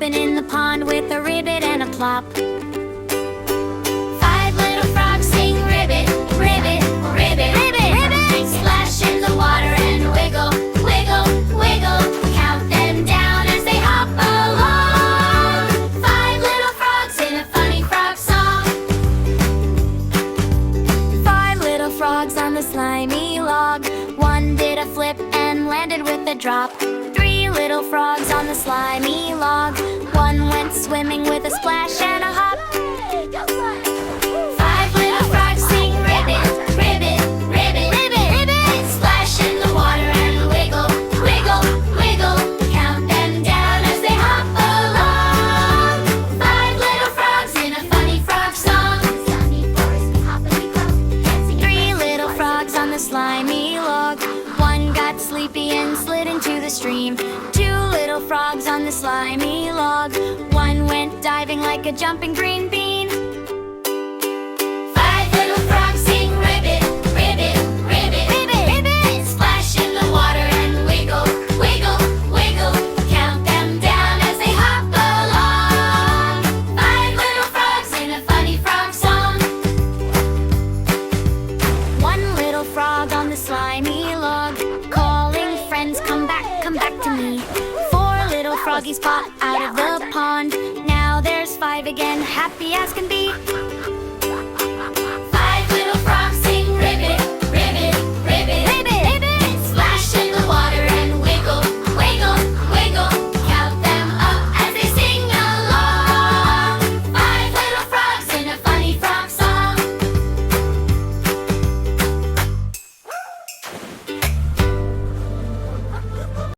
hopping in the pond with a ribbit and a plop. Five little frogs sing ribbit, ribbit, ribbit, ribbit, ribbit. Splash in the water and wiggle, wiggle, wiggle. Count them down as they hop along. Five little frogs in a funny frog song. Five little frogs on the slimy log. One did a flip and landed with a drop. Three little frogs on the slimy log. One went swimming with a splash and a hop. Five little frogs sing ribbit, ribbit, ribbit, ribbit, ribbit. Splash in the water and wiggle, wiggle, wiggle. Count them down as they hop along. Five little frogs in a funny frog song. Sunny forest, we hop and we croak, dancing. Three little frogs on the slimy log. One got sleepy and slid into the stream. Two little frogs on the slimy log. One went diving like a jumping green bean. Five little frogs sing ribbit, ribbit, ribbit, ribbit, ribbit. Splash in the water and wiggle, wiggle, wiggle. Count them down as they hop along. Five little frogs in a funny frog song. One little frog on the slimy log, calling friends, come back to me. Four little froggies pop out of the pond. Now there's five again, happy as can be. Five little frogs sing